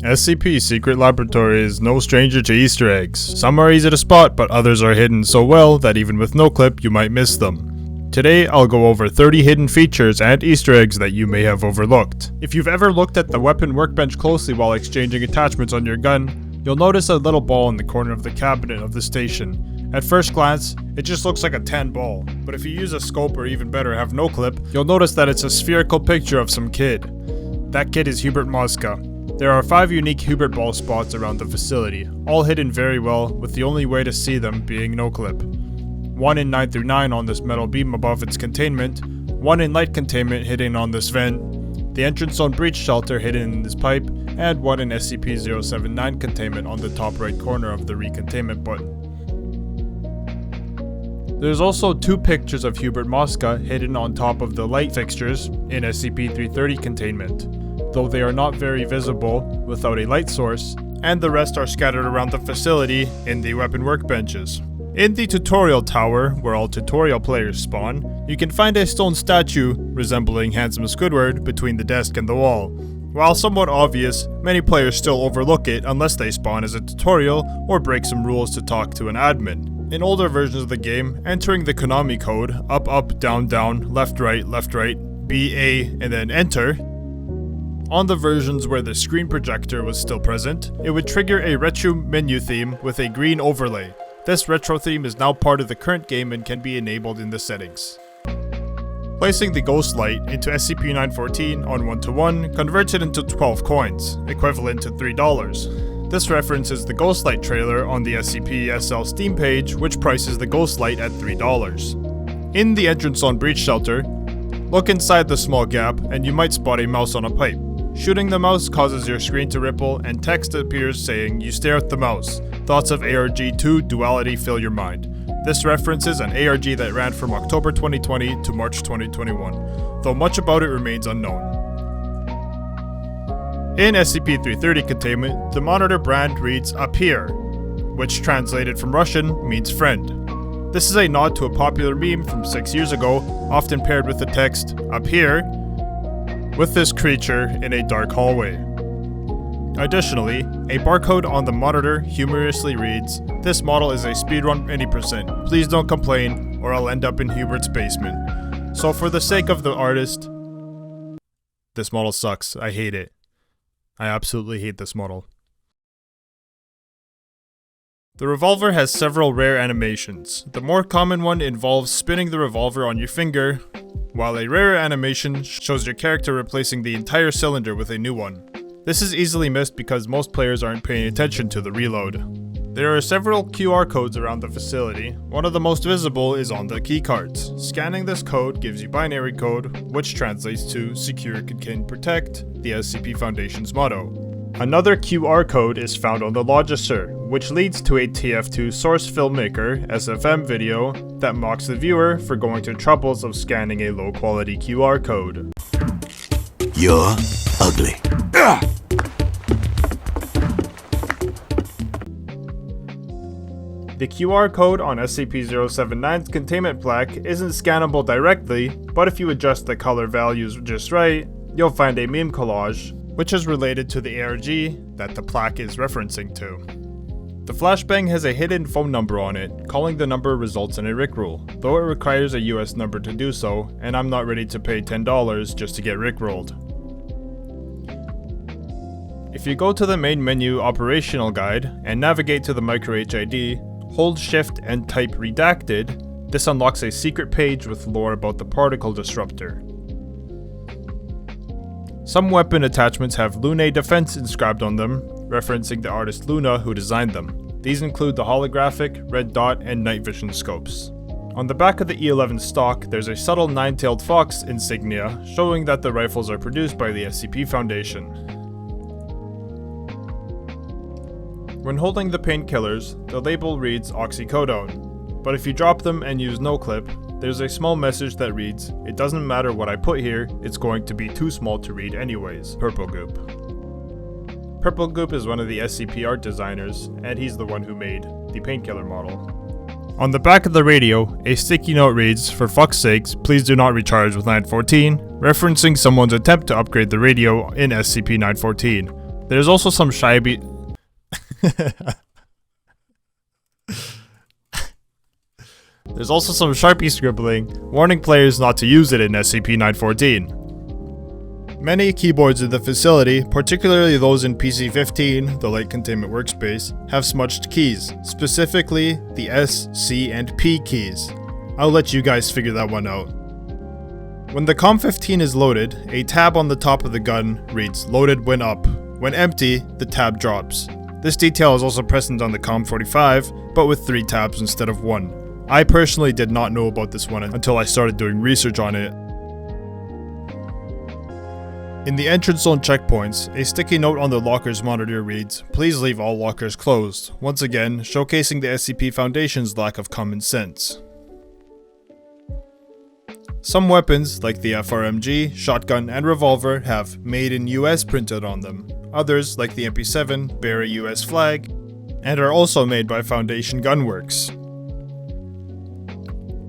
SCP Secret Laboratory is no stranger to Easter eggs. Some are easy to spot, but others are hidden so well that even with no clip, you might miss them. Today, I'll go over 30 hidden features and Easter eggs that you may have overlooked. If you've ever looked at the weapon workbench closely while exchanging attachments on your gun, you'll notice a little ball in the corner of the cabinet of the station. At first glance, it just looks like a tan ball, but if you use a scope or even better have no clip, you'll notice that it's a spherical picture of some kid. That kid is Hubert Mosca. There are 5 unique Hubert ball spots around the facility, all hidden very well, with the only way to see them being no clip. 1 in 9 through 9 on this metal beam above its containment, 1 in light containment hidden on this vent, the entrance zone breach shelter hidden in this pipe, and 1 in SCP-079 containment on the top right corner of the recontainment button. There's also 2 pictures of Hubert Mosca hidden on top of the light fixtures in SCP-330 containment, though they are not very visible without a light source, and the rest are scattered around the facility in the weapon workbenches. In the tutorial tower, where all tutorial players spawn, you can find a stone statue resembling handsome Squidward between the desk and the wall. While somewhat obvious, many players still overlook it unless they spawn as a tutorial or break some rules to talk to an admin. In older versions of the game, entering the Konami code up up down down left right B A and then enter, on the versions where the screen projector was still present, it would trigger a retro menu theme with a green overlay. This retro theme is now part of the current game and can be enabled in the settings. Placing the ghost light into SCP-914 on 1-to-1 converts it into 12 coins, equivalent to $3. This references the ghost light trailer on the SCP-SL Steam page, which prices the ghost light at $3. In the entrance on breach shelter, look inside the small gap and you might spot a mouse on a pipe. Shooting the mouse causes your screen to ripple and text appears saying, "You stare at the mouse. Thoughts of ARG-2 duality fill your mind." This references an ARG that ran from October 2020 to March 2021, though much about it remains unknown. In SCP-330 containment, the monitor brand reads "Up here," which translated from Russian means friend. This is a nod to a popular meme from 6 years ago, often paired with the text "Up here," with this creature in a dark hallway. Additionally, a barcode on the monitor humorously reads, "This model is a speedrun any percent. Please don't complain or I'll end up in Hubert's basement." So for the sake of the artist, this model sucks. I hate it. I absolutely hate this model. The revolver has several rare animations. The more common one involves spinning the revolver on your finger, while a rarer animation shows your character replacing the entire cylinder with a new one. This is easily missed because most players aren't paying attention to the reload. There are several QR codes around the facility. One of the most visible is on the keycards. Scanning this code gives you binary code, which translates to "Secure, Contain, Protect," the SCP Foundation's motto. Another QR code is found on the Logicer, which leads to a TF2 source filmmaker SFM video that mocks the viewer for going to troubles of scanning a low quality QR code. You're ugly. The QR code on SCP-079's containment plaque isn't scannable directly, but if you adjust the color values just right, you'll find a meme collage, which is related to the ARG that the plaque is referencing to. The flashbang has a hidden phone number on it. Calling the number results in a rickroll, though it requires a US number to do so, and I'm not ready to pay $10 just to get rickrolled. If you go to the main menu operational guide and navigate to the micro HID, hold shift and type redacted, this unlocks a secret page with lore about the particle disruptor. Some weapon attachments have Lunae Defense inscribed on them, referencing the artist Luna who designed them. These include the holographic, red dot, and night vision scopes. On the back of the E11 stock, there's a subtle nine-tailed fox insignia, showing that the rifles are produced by the SCP Foundation. When holding the painkillers, the label reads oxycodone, but if you drop them and use no clip, there's a small message that reads, "It doesn't matter what I put here, it's going to be too small to read anyways, Purple Goop." Purple Goop is one of the SCP art designers, and he's the one who made the painkiller model. On the back of the radio, a sticky note reads, "For fuck's sakes, please do not recharge with 914, referencing someone's attempt to upgrade the radio in SCP-914. There's also some shabby... There's also some Sharpie scribbling, warning players not to use it in SCP-914. Many keyboards in the facility, particularly those in PC-15, the light containment workspace, have smudged keys, specifically the S, C, and P keys. I'll let you guys figure that one out. When the COM-15 is loaded, a tab on the top of the gun reads "Loaded when up." When empty, the tab drops. This detail is also present on the COM-45, but with 3 tabs instead of 1. I personally did not know about this one until I started doing research on it. In the entrance zone checkpoints, a sticky note on the locker's monitor reads, "Please leave all lockers closed," once again showcasing the SCP Foundation's lack of common sense. Some weapons, like the FRMG, shotgun, and revolver, have "Made in US" printed on them. Others, like the MP7, bear a US flag, and are also made by Foundation Gunworks.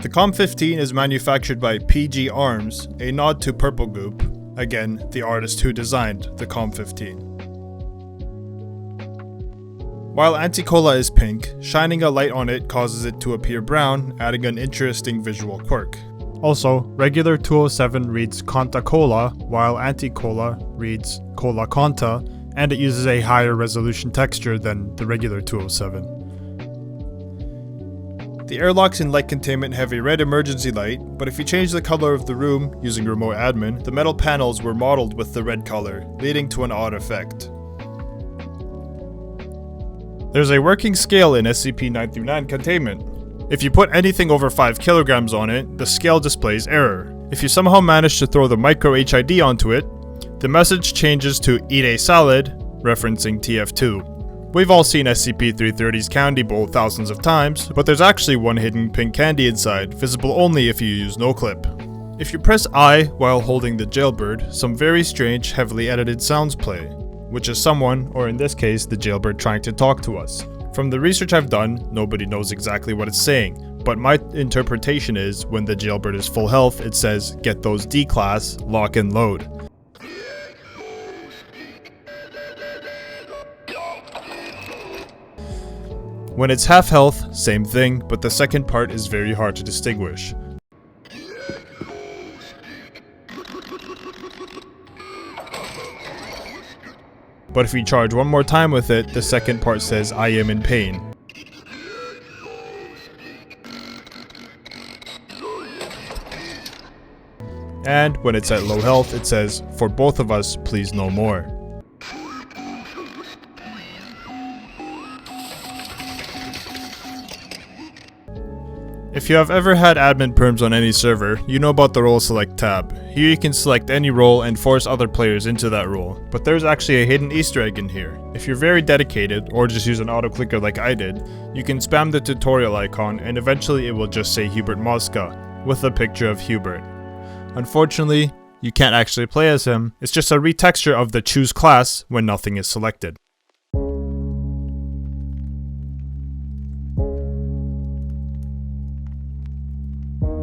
The COM-15 is manufactured by PG Arms, a nod to Purple Goop, again, the artist who designed the COM-15. While Anticola is pink, shining a light on it causes it to appear brown, adding an interesting visual quirk. Also, regular 207 reads Conta Cola, while Anticola reads Cola Conta, and it uses a higher resolution texture than the regular 207. The airlocks in light containment have a red emergency light, but if you change the color of the room using remote admin, the metal panels were modeled with the red color, leading to an odd effect. There's a working scale in SCP-939 containment. If you put anything over 5 kilograms on it, the scale displays error. If you somehow manage to throw the micro HID onto it, the message changes to "Eat a salad," referencing TF2. We've all seen SCP-330's candy bowl thousands of times, but there's actually one hidden pink candy inside, visible only if you use no-clip. If you press I while holding the Jailbird, some very strange, heavily edited sounds play, which is someone, or in this case, the Jailbird, trying to talk to us. From the research I've done, nobody knows exactly what it's saying, but my interpretation is when the Jailbird is full health, it says, "Get those D-class, lock and load." When it's half health, same thing, but the second part is very hard to distinguish. But if we charge one more time with it, the second part says "I am in pain." And when it's at low health, it says, "For both of us, please no more." If you have ever had admin perms on any server, you know about the role select tab. Here you can select any role and force other players into that role, but there's actually a hidden Easter egg in here. If you're very dedicated, or just use an auto clicker like I did, you can spam the tutorial icon and eventually it will just say Hubert Mosca, with a picture of Hubert. Unfortunately, you can't actually play as him, it's just a retexture of the choose class when nothing is selected.